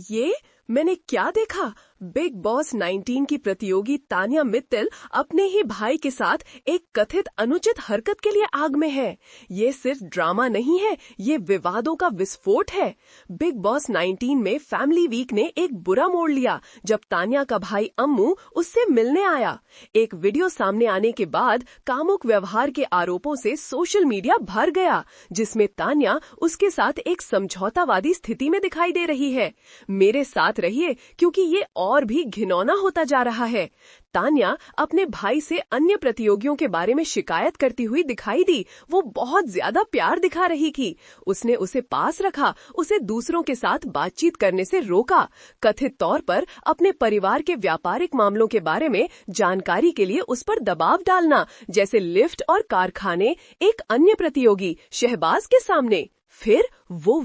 ये मैंने क्या देखा? बिग बॉस 19 की प्रतियोगी तान्या मित्तल अपने ही भाई के साथ एक कथित अनुचित हरकत के लिए आग में है। ये सिर्फ ड्रामा नहीं है, ये विवादों का विस्फोट है। बिग बॉस 19 में फैमिली वीक ने एक बुरा मोड़ लिया जब तान्या का भाई अम्मू उससे मिलने आया। एक वीडियो सामने आने के बाद कामुक व्यवहार के आरोपों से सोशल मीडिया भर गया, जिसमें तान्या उसके साथ एक समझौतावादी स्थिति में दिखाई दे रही है। मेरे साथ रहिए क्योंकि ये और भी घिनौना होता जा रहा है। तान्या अपने भाई से अन्य प्रतियोगियों के बारे में शिकायत करती हुई दिखाई दी। वो बहुत ज्यादा प्यार दिखा रही थी। उसने उसे पास रखा, उसे दूसरों के साथ बातचीत करने से रोका, कथित तौर पर अपने परिवार के व्यापारिक मामलों के बारे में जानकारी के लिए उस पर दबाव डालना, जैसे लिफ्ट और कारखाने एक अन्य प्रतियोगी शहबाज के सामने। फिर वो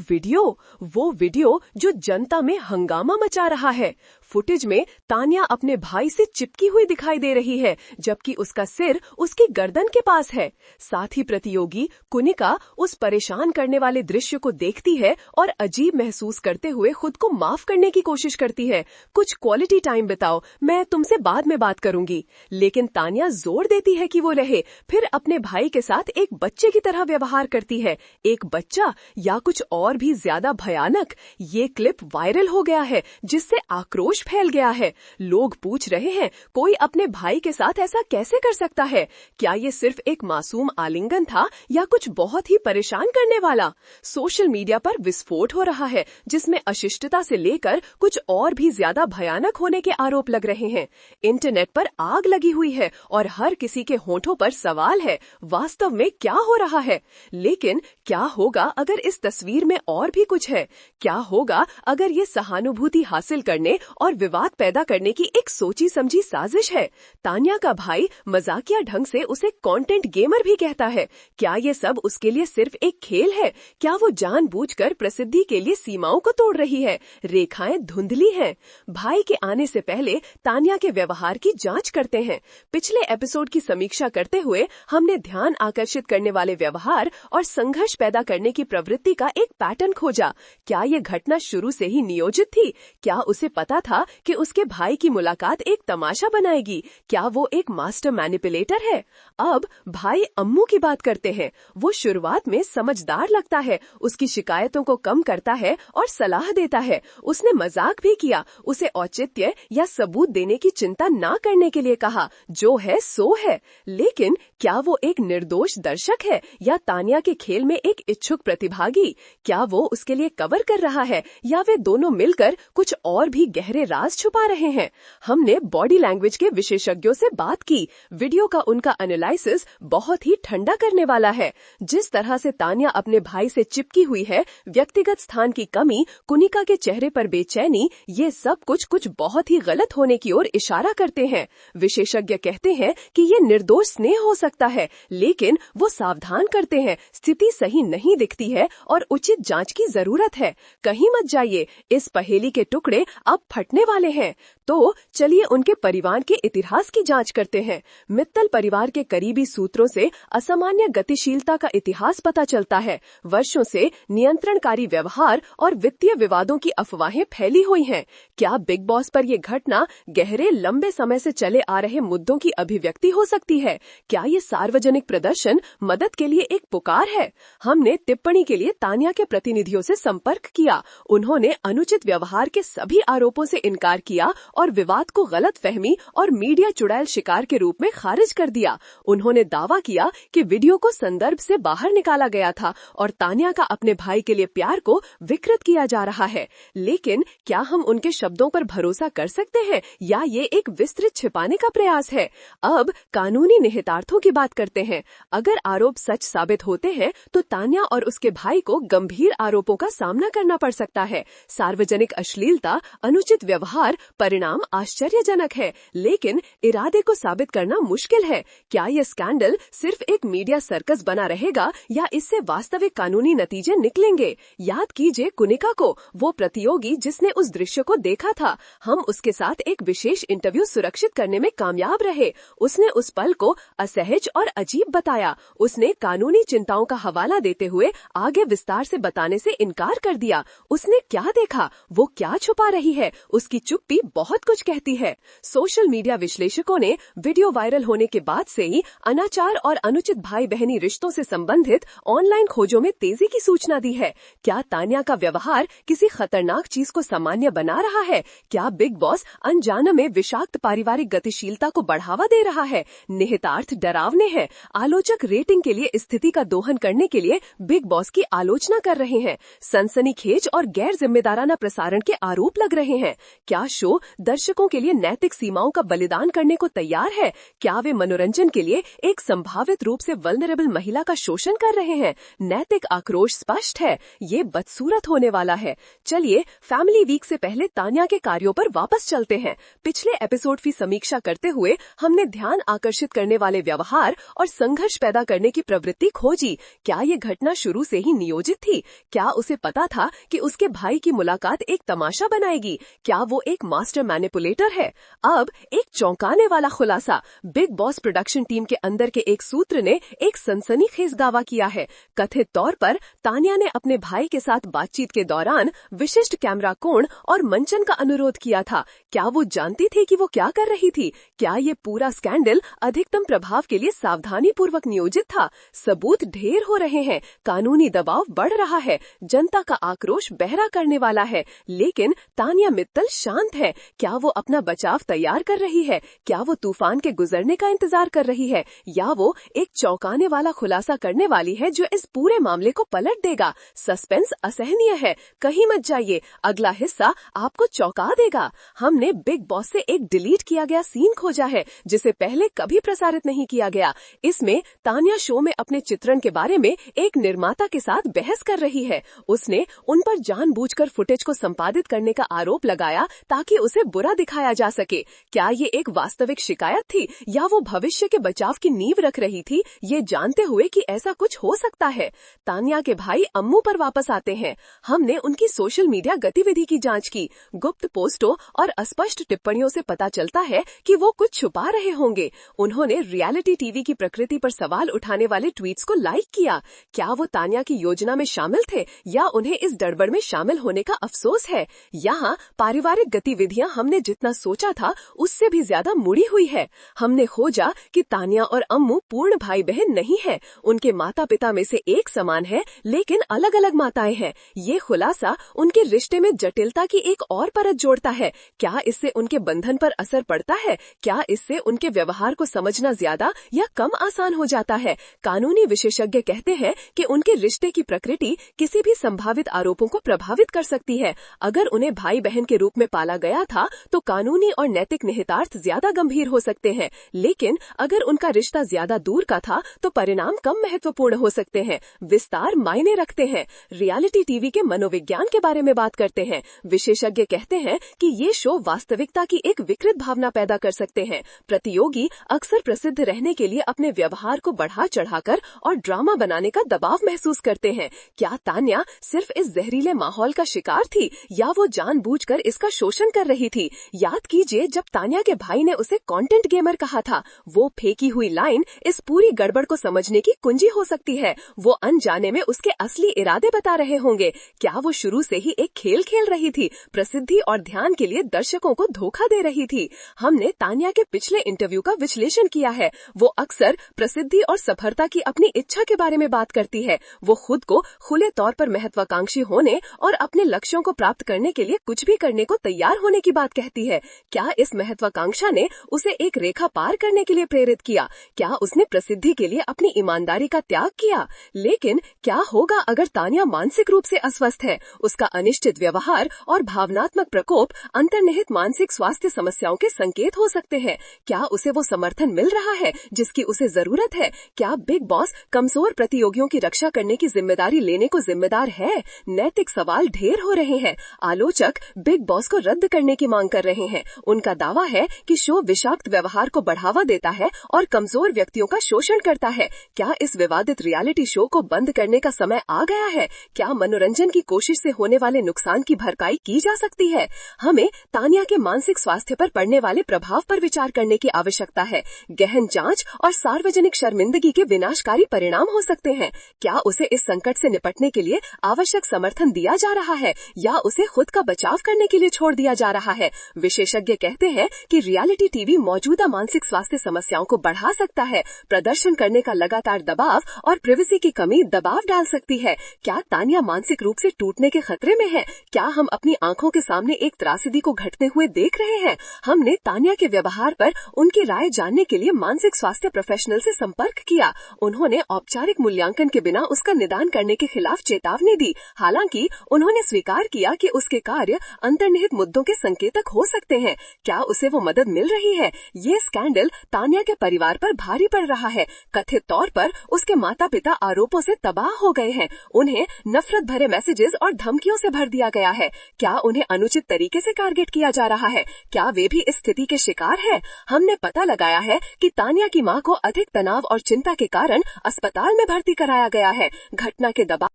वीडियो जो जनता में हंगामा मचा रहा है। फुटेज में तान्या अपने भाई से चिपकी हुई दिखाई दे रही है, जबकि उसका सिर उसकी गर्दन के पास है। साथ ही प्रतियोगी कुनिका उस परेशान करने वाले दृश्य को देखती है और अजीब महसूस करते हुए खुद को माफ करने की कोशिश करती है। कुछ क्वालिटी टाइम बिताओ, मैं तुमसे बाद में बात करूंगी। लेकिन तान्या जोर देती है कि वो रहे, फिर अपने भाई के साथ एक बच्चे की तरह व्यवहार करती है। एक बच्चा या कुछ और भी ज्यादा भयानक। ये क्लिप वायरल हो गया है, जिससे आक्रोश फैल गया है। लोग पूछ रहे हैं, कोई अपने भाई के साथ ऐसा कैसे कर सकता है? क्या ये सिर्फ एक मासूम आलिंगन था या कुछ बहुत ही परेशान करने वाला? सोशल मीडिया पर विस्फोट हो रहा है, जिसमें अशिष्टता से लेकर कुछ और भी ज्यादा भयानक होने के आरोप लग रहे हैं। इंटरनेट पर आग लगी हुई है और हर किसी के होठों पर सवाल है, वास्तव में क्या हो रहा है? लेकिन क्या होगा अगर इस तस्वीर में और भी कुछ है? क्या होगा अगर ये सहानुभूति हासिल करने और विवाद पैदा करने की एक सोची समझी साजिश है? तान्या का भाई मजाकिया ढंग से उसे कंटेंट गेमर भी कहता है। क्या ये सब उसके लिए सिर्फ एक खेल है? क्या वो जानबूझकर प्रसिद्धि के लिए सीमाओं को तोड़ रही है? रेखाएं धुंधली हैं। भाई के आने से पहले तान्या के व्यवहार की जांच करते हैं। पिछले एपिसोड की समीक्षा करते हुए हमने ध्यान आकर्षित करने वाले व्यवहार और संघर्ष पैदा करने की प्रवृत्ति का एक पैटर्न खोजा। क्या ये घटना शुरू से ही नियोजित थी? क्या उसे पता था कि उसके भाई की मुलाकात एक तमाशा बनाएगी? क्या वो एक मास्टर मैनिपुलेटर है? अब भाई अम्मू की बात करते हैं। वो शुरुआत में समझदार लगता है, उसकी शिकायतों को कम करता है और सलाह देता है। उसने मजाक भी किया, उसे औचित्य या सबूत देने की चिंता ना करने के लिए कहा, जो है सो है। लेकिन क्या वो एक निर्दोष दर्शक है या तान्या के खेल में एक इच्छुक प्रतिभागी? क्या वो उसके लिए कवर कर रहा है या वे दोनों मिलकर कुछ और भी गहरे राज छुपा रहे हैं? हमने बॉडी लैंग्वेज के विशेषज्ञों से बात की। वीडियो का उनका एनालिसिस बहुत ही ठंडा करने वाला है। जिस तरह से तान्या अपने भाई से चिपकी हुई है, व्यक्तिगत स्थान की कमी, कुनिका के चेहरे पर बेचैनी, ये सब कुछ बहुत ही गलत होने की ओर इशारा करते हैं। विशेषज्ञ कहते हैं कि ये निर्दोष स्नेह हो सकता है, लेकिन वो सावधान करते हैं, स्थिति सही नहीं दिखती है और उचित जांच की जरूरत है। कहीं मत जाइए, इस पहेली के टुकड़े अब फटने वाले हैं। तो चलिए उनके परिवार के इतिहास की जांच करते हैं। मित्तल परिवार के करीबी सूत्रों से असामान्य गतिशीलता का इतिहास पता चलता है। वर्षों से नियंत्रणकारी व्यवहार और वित्तीय विवादों की अफवाहें फैली हुई हैं। क्या बिग बॉस पर ये घटना गहरे लंबे समय से चले आ रहे मुद्दों की अभिव्यक्ति हो सकती है? क्या ये सार्वजनिक प्रदर्शन मदद के लिए एक पुकार है? हमने टिप्पणी के लिए तान्या के प्रतिनिधियों से संपर्क किया। उन्होंने अनुचित व्यवहार के सभी आरोपों से इनकार किया और विवाद को गलतफहमी और मीडिया चुड़ैल शिकार के रूप में खारिज कर दिया। उन्होंने दावा किया कि वीडियो को संदर्भ से बाहर निकाला गया था और तान्या का अपने भाई के लिए प्यार को विकृत किया जा रहा है। लेकिन क्या हम उनके शब्दों पर भरोसा कर सकते हैं या ये एक विस्तृत छिपाने का प्रयास है? अब कानूनी निहितार्थों की बात करते हैं। अगर आरोप सच साबित होते हैं तो तान्या और उसके भाई को गंभीर आरोपों का सामना करना पड़ सकता है। सार्वजनिक अश्लीलता, अनुचित व्यवहार, परिणाम आश्चर्यजनक है, लेकिन इरादे को साबित करना मुश्किल है। क्या ये स्कैंडल सिर्फ एक मीडिया सर्कस बना रहेगा या इससे वास्तविक कानूनी नतीजे निकलेंगे? याद कीजिए कुनिका को, वो प्रतियोगी जिसने उस दृश्य को देखा था। हम उसके साथ एक विशेष इंटरव्यू सुरक्षित करने में कामयाब रहे। उसने उस पल को असहज और अजीब बताया। उसने कानूनी चिंताओं का हवाला देते हुए आगे विस्तार विस्तार से बताने से इनकार कर दिया। उसने क्या देखा, वो क्या छुपा रही है, उसकी चुप्पी बहुत कुछ कहती है। सोशल मीडिया विश्लेषकों ने वीडियो वायरल होने के बाद से ही अनाचार और अनुचित भाई बहनी रिश्तों से संबंधित ऑनलाइन खोजों में तेजी की सूचना दी है। क्या तान्या का व्यवहार किसी खतरनाक चीज को सामान्य बना रहा है? क्या बिग बॉस अनजाने में विषाक्त पारिवारिक गतिशीलता को बढ़ावा दे रहा है? निहितार्थ डरावने हैं। आलोचक रेटिंग के लिए स्थिति का दोहन करने के लिए बिग बॉस की आलोचना कर रहे हैं। सनसनीखेज और गैर जिम्मेदाराना प्रसारण के आरोप लग रहे हैं। क्या शो दर्शकों के लिए नैतिक सीमाओं का बलिदान करने को तैयार है? क्या वे मनोरंजन के लिए एक संभावित रूप से वल्नरेबल महिला का शोषण कर रहे हैं? नैतिक आक्रोश स्पष्ट है, ये बदसूरत होने वाला है। चलिए फैमिली वीक से पहले तान्या के कार्यों पर वापस चलते हैं। पिछले एपिसोड की समीक्षा करते हुए हमने ध्यान आकर्षित करने वाले व्यवहार और संघर्ष पैदा करने की प्रवृत्ति खोजी। क्या ये घटना शुरू से ही नियोजित थी? क्या उसे पता था कि उसके भाई की मुलाकात एक तमाशा बनाएगी? क्या वो एक मास्टर मैनिपुलेटर है? अब एक चौंकाने वाला खुलासा। बिग बॉस प्रोडक्शन टीम के अंदर के एक सूत्र ने एक सनसनीखेज दावा किया है। कथित तौर पर तान्या ने अपने भाई के साथ बातचीत के दौरान विशिष्ट कैमरा कोण और मंचन का अनुरोध किया था। क्या वो जानती थी कि वो क्या कर रही थी? क्या ये पूरा स्कैंडल अधिकतम प्रभाव के लिए सावधानी पूर्वक नियोजित था? सबूत ढेर हो रहे हैं, कानूनी दबाव बढ़ रहा है, जनता का आक्रोश बहरा करने वाला है, लेकिन तान्या मित्तल शांत है। क्या वो अपना बचाव तैयार कर रही है? क्या वो तूफान के गुजरने का इंतजार कर रही है, या वो एक चौंकाने वाला खुलासा करने वाली है जो इस पूरे मामले को पलट देगा? सस्पेंस असहनीय है, कहीं मत जाइए, अगला हिस्सा आपको चौंका देगा। हमने बिग बॉस से एक डिलीट किया गया सीन खोजा है जिसे पहले कभी प्रसारित नहीं किया गया। इसमें तान्या शो में अपने चित्रण के बारे में एक निर्माता के साथ बहस कर रही है। उसने उन पर जानबूझकर फुटेज को संपादित करने का आरोप लगाया ताकि उसे बुरा दिखाया जा सके। क्या ये एक वास्तविक शिकायत थी या वो भविष्य के बचाव की नींव रख रही थी, ये जानते हुए कि ऐसा कुछ हो सकता है? तान्या के भाई अम्मू पर वापस आते हैं। हमने उनकी सोशल मीडिया गतिविधि की जांच की। गुप्त पोस्टों और अस्पष्ट टिप्पणियों से पता चलता है कि वो कुछ छुपा रहे होंगे। उन्होंने रियलिटी टीवी की प्रकृति पर सवाल उठाने वाले ट्वीट्स को लाइक किया। क्या वो तान्या की योजना में शामिल थे या उन्हें इस गड़बड़ में शामिल होने का अफसोस है? यहाँ पारिवारिक गतिविधियां हमने जितना सोचा था उससे भी ज्यादा मुड़ी हुई है। हमने खोजा कि तान्या और अम्मू पूर्ण भाई बहन नहीं है। उनके माता पिता में से एक समान है लेकिन अलग अलग माताएं हैं। ये खुलासा उनके रिश्ते में जटिलता की एक और परत जोड़ता है। क्या इससे उनके बंधन पर असर पड़ता है? क्या इससे उनके व्यवहार को समझना ज्यादा या कम आसान हो जाता है? कानूनी विशेषज्ञ कहते हैं कि उनके रिश्ते की प्रकृति किसी भी संभावित आरोपों को प्रभावित कर सकती है। अगर उन्हें भाई बहन के रूप में पाला गया था तो कानूनी और नैतिक निहितार्थ ज्यादा गंभीर हो सकते हैं, लेकिन अगर उनका रिश्ता ज्यादा दूर का था तो परिणाम कम महत्वपूर्ण हो सकते हैं। विस्तार मायने रखते हैं। रियलिटी टीवी के मनोविज्ञान के बारे में बात करते हैं। विशेषज्ञ कहते हैं कि ये शो वास्तविकता की एक विकृत भावना पैदा कर सकते हैं। प्रतियोगी अक्सर प्रसिद्ध रहने के लिए अपने व्यवहार को बढ़ा चढ़ाकर और ड्रामा बनाने का दबाव महसूस करते हैं। क्या तान्या सिर्फ इस जहरीले माहौल का शिकार थी या वो जानबूझकर इसका शोषण कर रही थी? याद कीजिए जब तान्या के भाई ने उसे कंटेंट गेमर कहा था। वो फेंकी हुई लाइन इस पूरी गड़बड़ को समझने की कुंजी हो सकती है। वो अनजाने में उसके असली इरादे बता रहे होंगे। क्या वो शुरू से ही एक खेल खेल रही थी, प्रसिद्धि और ध्यान के लिए दर्शकों को धोखा दे रही थी? हमने तान्या के पिछले इंटरव्यू का विश्लेषण किया है। वो अक्सर प्रसिद्धि और सफलता की अपनी इच्छा के बारे में बात करती है। वो खुद को खुले तौर पर महत्वाकांक्षी होने और अपने लक्ष्यों को प्राप्त करने के लिए कुछ भी करने को तैयार होने की बात कहती है। क्या इस महत्वाकांक्षा ने उसे एक रेखा पार करने के लिए प्रेरित किया? क्या उसने प्रसिद्धि के लिए अपनी ईमानदारी का त्याग किया? लेकिन क्या होगा अगर तान्या मानसिक रूप से अस्वस्थ है? उसका अनिश्चित व्यवहार और भावनात्मक प्रकोप अंतर्निहित मानसिक स्वास्थ्य समस्याओं के संकेत हो सकते हैं। क्या उसे वो समर्थन मिल रहा है जिसकी उसे जरूरत है? क्या बिग बॉस कमजोर प्रतियोगियों की रक्षा करने की जिम्मेदारी लेने को जिम्मेदार है? नैतिक सवाल ढेर हो रहे हैं। आलोचक बिग बॉस को रद्द करने की मांग कर रहे हैं। उनका दावा है कि शो विषाक्त व्यवहार को बढ़ावा देता है और कमजोर व्यक्तियों का शोषण करता है। क्या इस विवादित रियलिटी शो को बंद करने का समय आ गया है? क्या मनोरंजन की कोशिश से होने वाले नुकसान की भरपाई की जा सकती है? हमें तान्या के मानसिक स्वास्थ्य पर पड़ने वाले प्रभाव पर विचार करने की आवश्यकता है। गहन जांच और सार्वजनिक शर्मिंदगी के विनाशकारी परिणाम हो सकते हैं। क्या उसे इस संकट से से निपटने के लिए आवश्यक समर्थन दिया जा रहा है या उसे खुद का बचाव करने के लिए छोड़ दिया जा रहा है। विशेषज्ञ कहते हैं कि रियलिटी टीवी मौजूदा मानसिक स्वास्थ्य समस्याओं को बढ़ा सकता है। प्रदर्शन करने का लगातार दबाव और प्राइवेसी की कमी दबाव डाल सकती है। क्या तानिया मानसिक रूप से टूटने के खतरे में है? क्या हम अपनी आंखों के सामने एक त्रासदी को घटते हुए देख रहे हैं? हमने तानिया के व्यवहार पर उनकी राय जानने के लिए मानसिक स्वास्थ्य प्रोफेशनल से संपर्क किया। उन्होंने औपचारिक मूल्यांकन के बिना उसका निदान करने के खिलाफ चेतावनी दी। हालांकि उन्होंने स्वीकार किया कि उसके कार्य अंतर्निहित मुद्दों के संकेतक हो सकते हैं। क्या उसे वो मदद मिल रही है? ये स्कैंडल तानिया के परिवार पर भारी पड़ रहा है। कथित तौर पर उसके माता पिता आरोपों से तबाह हो गए हैं। उन्हें नफरत भरे मैसेजेस और धमकियों से भर दिया गया है। क्या उन्हें अनुचित तरीके से टारगेट किया जा रहा है? क्या वे भी इस स्थिति के शिकार हैं? हमने पता लगाया है कि तानिया की मां को अधिक तनाव और चिंता के कारण अस्पताल में भर्ती कराया गया है। घटना के दबाव